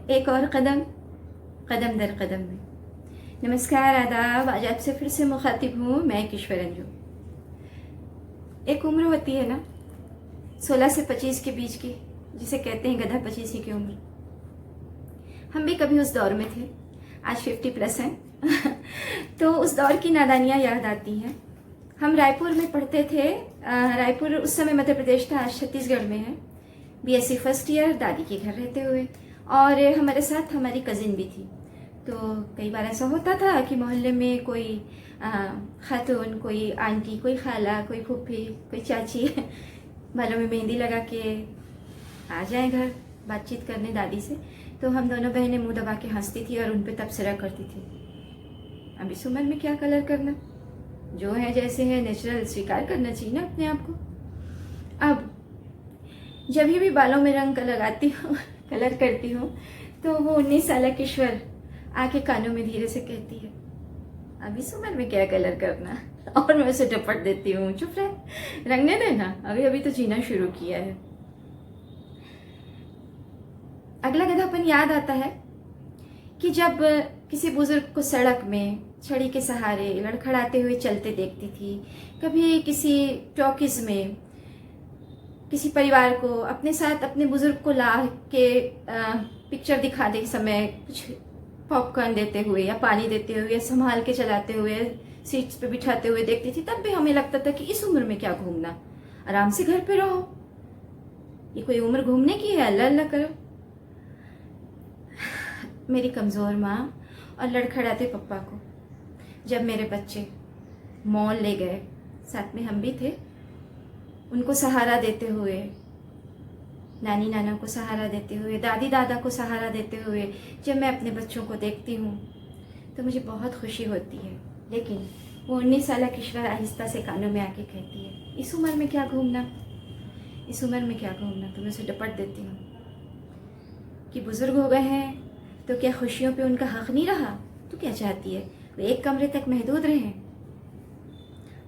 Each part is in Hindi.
एक और कदम, कदम दर कदम में। नमस्कार, आदाब। आज आपसे फिर से मुखातिब हूँ मैं, किश्वर अंजू। एक उम्र होती है ना, 16 से 25 के बीच की, जिसे कहते हैं गधा 25 की उम्र। हम भी कभी उस दौर में थे, आज 50 प्लस हैं। तो उस दौर की नादानियाँ याद आती हैं। हम रायपुर में पढ़ते थे। रायपुर उस समय मध्य प्रदेश था, आज छत्तीसगढ़ में है। बीएससी फर्स्ट ईयर, दादी के घर रहते हुए, और हमारे साथ हमारी कज़िन भी थी। तो कई बार ऐसा होता था कि मोहल्ले में कोई खातून, कोई आंटी, कोई खाला, कोई फूफी, कोई चाची बालों में मेहंदी लगा के आ जाए घर बातचीत करने दादी से। तो हम दोनों बहनें मुंह दबा के हंसती थी और उन पर तबसरा करती थी। अब इस उम्र में क्या कलर करना, जो है जैसे है नेचुरल स्वीकार करना चाहिए ना अपने आप को। अब जब भी बालों में रंग लगाती हूँ कलर करती हूँ, तो वो 19 साल किश्वर आके कानों में धीरे से कहती है, अब इस उम्र में क्या कलर करना। और मैं उसे डपट देती हूँ, चुप रहे, रंगने देना, अभी अभी तो जीना शुरू किया है। अगला गधापन याद आता है कि जब किसी बुजुर्ग को सड़क में छड़ी के सहारे लड़खड़ाते हुए चलते देखती थी, कभी किसी टॉकीज में किसी परिवार को अपने साथ अपने बुजुर्ग को ला के पिक्चर दिखाने के समय कुछ पॉपकॉर्न देते हुए या पानी देते हुए या संभाल के चलाते हुए सीट्स पे बिठाते हुए देखती थी, तब भी हमें लगता था कि इस उम्र में क्या घूमना, आराम से घर पे रहो, ये कोई उम्र घूमने की है, अल्लाह अल्लाह करो। मेरी कमज़ोर माँ और लड़खड़ाते पप्पा को जब मेरे बच्चे मॉल ले गए, साथ में हम भी थे, उनको सहारा देते हुए, नानी नाना को सहारा देते हुए, दादी दादा को सहारा देते हुए जब मैं अपने बच्चों को देखती हूँ तो मुझे बहुत खुशी होती है। लेकिन वो 19 साल किश्वर आहिस्ता से कानों में आके कहती है, इस उम्र में क्या घूमना, इस उम्र में क्या घूमना। तो मैं उसे डपट देती हूँ कि बुज़ुर्ग हो गए हैं तो क्या खुशियों पे उनका हक़ नहीं रहा। तो क्या चाहती है, वो एक कमरे तक महदूद रहें।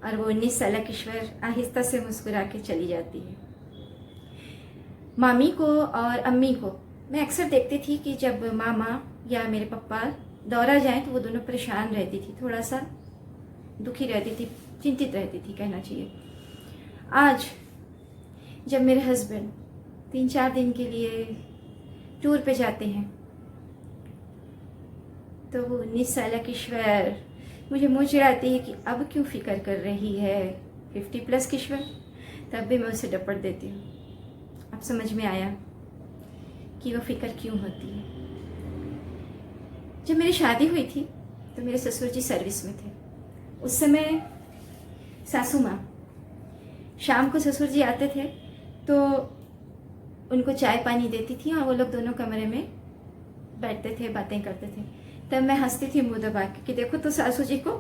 और वो 19 साल किश्वर आहिस्ता से मुस्कुरा के चली जाती है। मामी को और अम्मी को मैं अक्सर देखती थी कि जब मामा या मेरे पापा दौरा जाएं तो वो दोनों परेशान रहती थी, थोड़ा सा दुखी रहती थी, चिंतित रहती थी कहना चाहिए। आज जब मेरे हस्बैंड 3-4 दिन के लिए टूर पे जाते हैं तो वो 19 साल किश्वर मुझे मुँह चिढ़ाती है कि अब क्यों फ़िक्र कर रही है 50 प्लस किश्वर। तब भी मैं उसे डपट देती हूँ। अब समझ में आया कि वो फ़िक्र क्यों होती है। जब मेरी शादी हुई थी तो मेरे ससुर जी सर्विस में थे। उस समय सासू माँ, शाम को ससुर जी आते थे तो उनको चाय पानी देती थी और वो लोग दोनों कमरे में बैठते थे, बातें करते थे। तब मैं हंसती थी मुँह दबा के कि देखो तो सासू जी को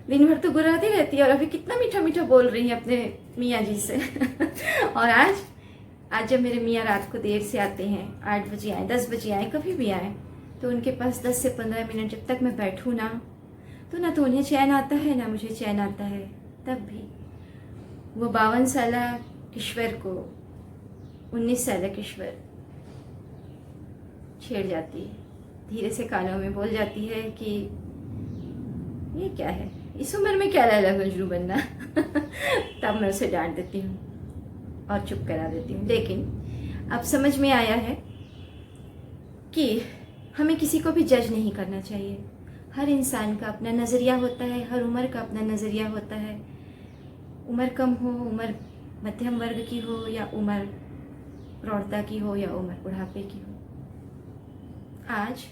दिन भर तो गुर्राती रहती है और अभी कितना मीठा मीठा बोल रही है अपने मियाँ जी से। और आज जब मेरे मियाँ रात को देर से आते हैं, 8 बजे आए, 10 बजे आए, कभी भी आए, तो उनके पास 10 से 15 मिनट जब तक मैं बैठूँ ना तो उन्हें चैन आता है ना मुझे चैन आता है। तब भी वो 52 साल किश्वर को 19 साल किश्वर छेड़ जाती है, धीरे से कानों में बोल जाती है कि ये क्या है, इस उम्र में क्या लैला मजनू बनना। तब मैं उसे डांट देती हूँ और चुप करा देती हूँ। लेकिन अब समझ में आया है कि हमें किसी को भी जज नहीं करना चाहिए। हर इंसान का अपना नज़रिया होता है, हर उम्र का अपना नज़रिया होता है। उम्र कम हो, उम्र मध्यम वर्ग की हो, या उम्र प्रौढ़ता की हो, या उम्र बुढ़ापे की हो। आज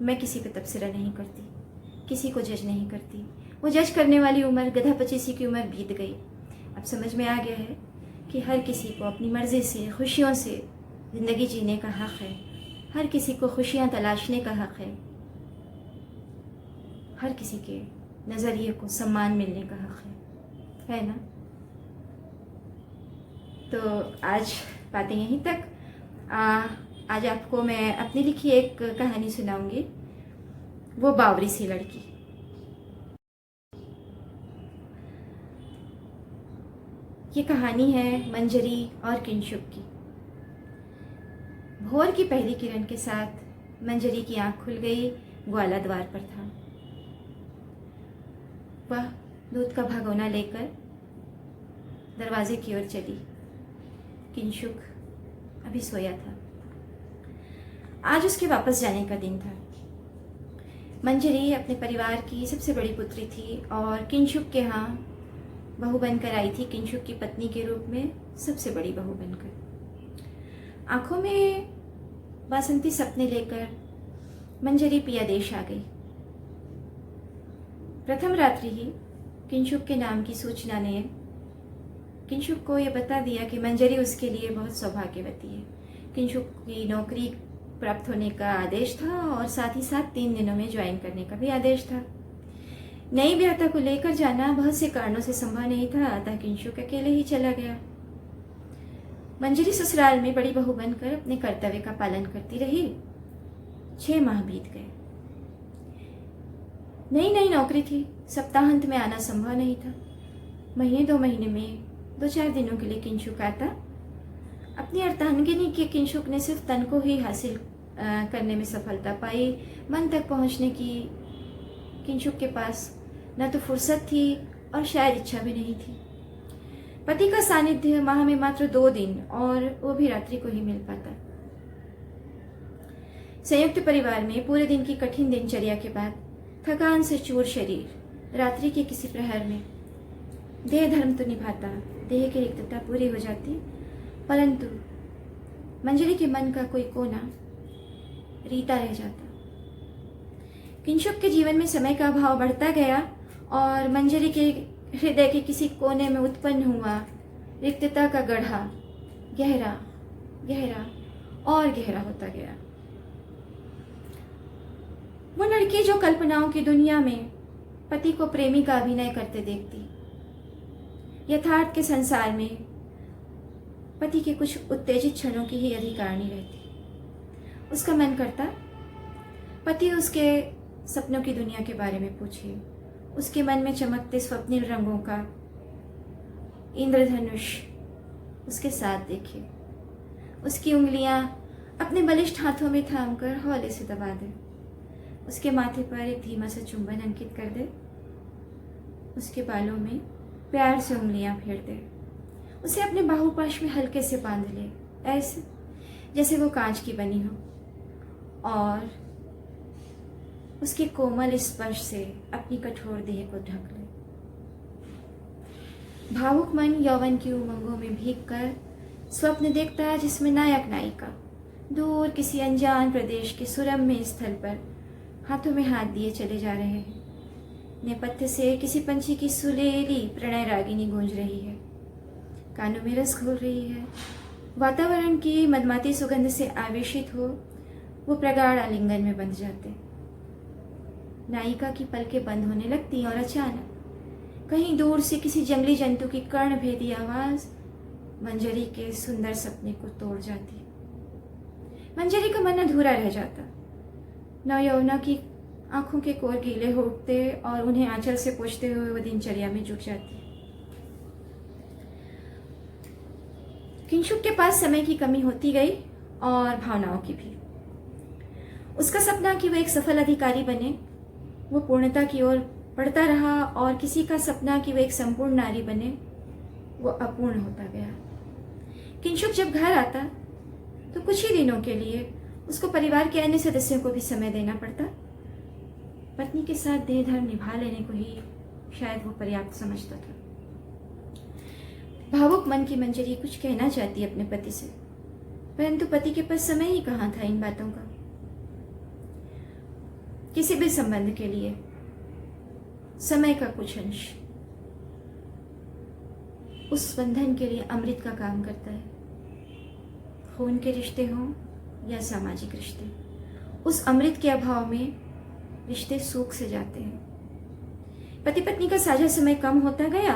मैं किसी पे तबसरा नहीं करती, किसी को जज नहीं करती। वो जज करने वाली उम्र, गधा 25 की उम्र बीत गई। अब समझ में आ गया है कि हर किसी को अपनी मर्ज़ी से, खुशियों से ज़िंदगी जीने का हक़ है। हर किसी को खुशियाँ तलाशने का हक़ है। हर किसी के नज़रिए को सम्मान मिलने का हक़ है ना। तो आज बातें यहीं तक। आज आपको मैं अपनी लिखी एक कहानी सुनाऊंगी, वो बावरी सी लड़की। ये कहानी है मंजरी और किंशुक की। भोर की पहली किरण के साथ मंजरी की आंख खुल गई। ग्वाला द्वार पर था। वह दूध का भगोना लेकर दरवाजे की ओर चली। किंशुक अभी सोया था। आज उसके वापस जाने का दिन था। मंजरी अपने परिवार की सबसे बड़ी पुत्री थी और किंशुक के यहाँ बहू बनकर आई थी, किंशुक की पत्नी के रूप में सबसे बड़ी बहू बनकर। आंखों में वासंती सपने लेकर मंजरी पिया देश आ गई। प्रथम रात्रि ही किंशुक के नाम की सूचना ने किंशुक को यह बता दिया कि मंजरी उसके लिए बहुत सौभाग्यवती है। किंशुक की नौकरी प्राप्त होने का आदेश था और साथ ही साथ 3 दिनों में ज्वाइन करने का भी आदेश था। नई ब्याहता को लेकर जाना बहुत से कारणों से संभव नहीं था, अतः किंशुक अकेले ही चला गया। मंजरी ससुराल में बड़ी बहू बनकर अपने कर्तव्य का पालन करती रही। 6 माह बीत गए। नई नई नौकरी थी, सप्ताहांत में आना संभव नहीं था। महीने 2 महीने में 2-4 दिनों के लिए किंशुक आता। अपनी अर्धांगिनी के किंशुक ने सिर्फ तन को ही हासिल करने में सफलता पाई। मन तक पहुंचने की किंशुक के पास न तो फुर्सत थी और शायद इच्छा भी नहीं थी। पति का सानिध्य माह में मात्र 2 दिन, और वो भी रात्रि को ही मिल पाता। संयुक्त परिवार में पूरे दिन की कठिन दिनचर्या के बाद थकान से चूर शरीर रात्रि के किसी प्रहर में देह धर्म तो निभाता, देह की रिक्तता पूरी हो जाती, परंतु मंजरी के मन का कोई कोना रीता रह जाता। किंशुक के जीवन में समय का अभाव बढ़ता गया और मंजरी के हृदय के किसी कोने में उत्पन्न हुआ रिक्तता का गड्ढा गहरा गहरा और गहरा होता गया। वो लड़की जो कल्पनाओं की दुनिया में पति को प्रेमी का अभिनय करते देखती, यथार्थ के संसार में पति के कुछ उत्तेजित क्षणों की ही अधिकारिणी रहती। उसका मन करता पति उसके सपनों की दुनिया के बारे में पूछे, उसके मन में चमकते स्वप्निल रंगों का इंद्रधनुष उसके साथ देखे, उसकी उंगलियां अपने बलिष्ठ हाथों में थामकर हौले से दबा दे, उसके माथे पर एक धीमा सा चुंबन अंकित कर दे, उसके बालों में प्यार से उंगलियां फेर दे, उसे अपने बाहुपाश में हल्के से बांध ले, ऐसे जैसे वो कांच की बनी हो, और उसके कोमल स्पर्श से अपनी कठोर देह को ढक ले। भावुक मन यौवन की उमंगों में भीगकर स्वप्न देखता है जिसमें नायक नायिका दूर किसी अनजान प्रदेश के सुरम्य स्थल पर हाथों में हाथ दिए चले जा रहे हैं। नेपथ्य से किसी पंछी की सुरीली प्रणय रागिनी गूंज रही है, कानों में रस घोल रही है। वातावरण की मदमाती सुगंध से आवेशित हो वो प्रगाढ़ आलिंगन में बंध जाते। नायिका की पलकें बंद होने लगती और अचानक कहीं दूर से किसी जंगली जंतु की कर्णभेदी आवाज मंजरी के सुंदर सपने को तोड़ जाती। मंजरी का मन अधूरा रह जाता। नवयौवना की आंखों के कोर गीले हो उठते और उन्हें आंचल से पोंछते हुए वह दिनचर्या में जुट जाती। किंशुक के पास समय की कमी होती गई और भावनाओं की भी। उसका सपना कि वह एक सफल अधिकारी बने वो पूर्णता की ओर बढ़ता रहा, और किसी का सपना कि वह एक संपूर्ण नारी बने वो अपूर्ण होता गया। किंशुक जब घर आता तो कुछ ही दिनों के लिए उसको परिवार के अन्य सदस्यों को भी समय देना पड़ता। पत्नी के साथ देह धर्म निभा लेने को ही शायद वो पर्याप्त समझता था। भावुक मन की मंजरी कुछ कहना चाहती अपने पति से, परंतु पति के पास समय ही कहाँ था इन बातों का। किसी भी संबंध के लिए समय का कुछ अंश उस बंधन के लिए अमृत का काम करता है। खून के रिश्ते हों या सामाजिक रिश्ते, उस अमृत के अभाव में रिश्ते सूख से जाते हैं। पति पत्नी का साझा समय कम होता गया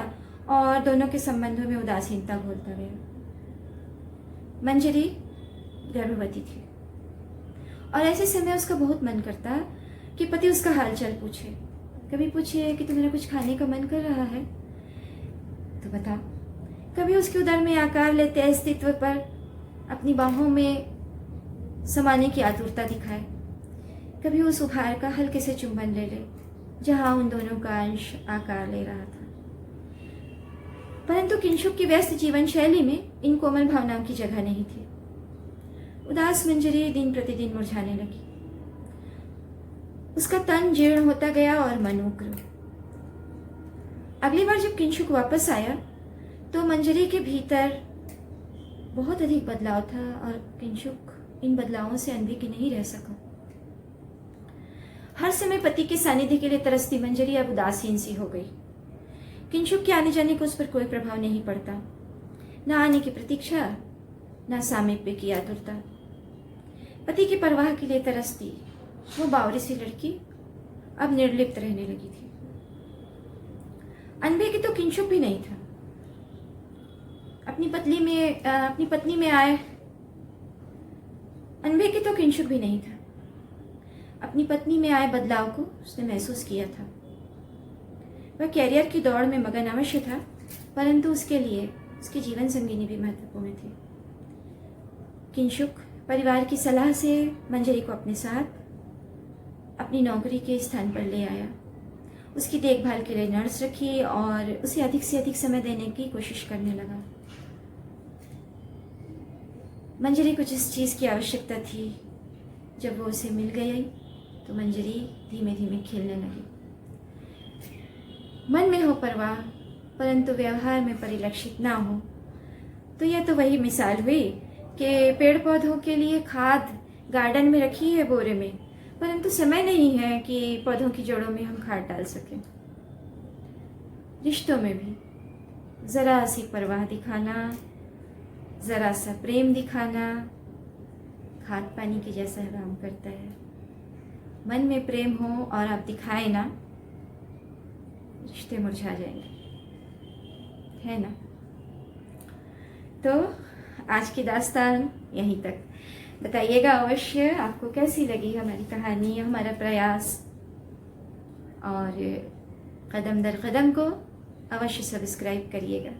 और दोनों के संबंधों में उदासीनता घोलता गया। मंजरी गर्भवती थी और ऐसे समय उसका बहुत मन करता कि पति उसका हालचाल पूछे। कभी पूछे कि तुम्हें कुछ खाने का मन कर रहा है तो बता। कभी उसके उदर में आकार लेते अस्तित्व पर अपनी बाहों में समाने की आतुरता दिखाए, कभी उस उपहार का हल्के से चुंबन ले ले जहां उन दोनों का अंश आकार ले रहा था। परंतु किंशुक की व्यस्त जीवन शैली में इन कोमल भावनाओं की जगह नहीं थी। उदास मंजरी दिन प्रतिदिन मुरझाने लगी। उसका तन जीर्ण होता गया और मन उग्र। अगली बार जब किंशुक वापस आया तो मंजरी के भीतर बहुत अधिक बदलाव था और किंशुक इन बदलावों से अनदेखी नहीं रह सका। हर समय पति के सानिध्य के लिए तरसती मंजरी अब उदासीन सी हो गई। किंशुक के आने जाने को उस पर कोई प्रभाव नहीं पड़ता, न आने की प्रतीक्षा, न सामीप्य की आतुरता। पति की परवाह के लिए तरसती वो बावरी सी लड़की अब निर्लिप्त रहने लगी थी। अनबे तो किंशुक भी नहीं था। अपनी पत्नी में आए अनबे तो किंशुक भी नहीं था। अपनी पत्नी में आए बदलाव को उसने महसूस किया था। वह कैरियर की दौड़ में मगन अवश्य था, परंतु उसके लिए उसकी जीवन संगिनी भी महत्वपूर्ण थी। किंशुक परिवार की सलाह से मंजरी को अपने साथ अपनी नौकरी के स्थान पर ले आया। उसकी देखभाल के लिए नर्स रखी और उसे अधिक से अधिक समय देने की कोशिश करने लगा। मंजरी को जिस चीज़ की आवश्यकता थी, जब वो उसे मिल गई तो मंजरी धीमे धीमे खेलने लगी। मन में हो परवाह परंतु व्यवहार में परिलक्षित ना हो, तो यह तो वही मिसाल हुई कि पेड़ पौधों के लिए खाद गार्डन में रखी है बोरे में, परंतु समय नहीं है कि पौधों की जड़ों में हम खाद डाल सकें। रिश्तों में भी जरा सी परवाह दिखाना, जरा सा प्रेम दिखाना खाद पानी के जैसा काम करता है। मन में प्रेम हो और आप दिखाए ना, रिश्ते मुरझा जाएंगे, है ना। तो आज की दास्तान यहीं तक। बताइएगा अवश्य आपको कैसी लगी हमारी कहानी, हमारा प्रयास, और कदम दर कदम को अवश्य सब्सक्राइब करिएगा।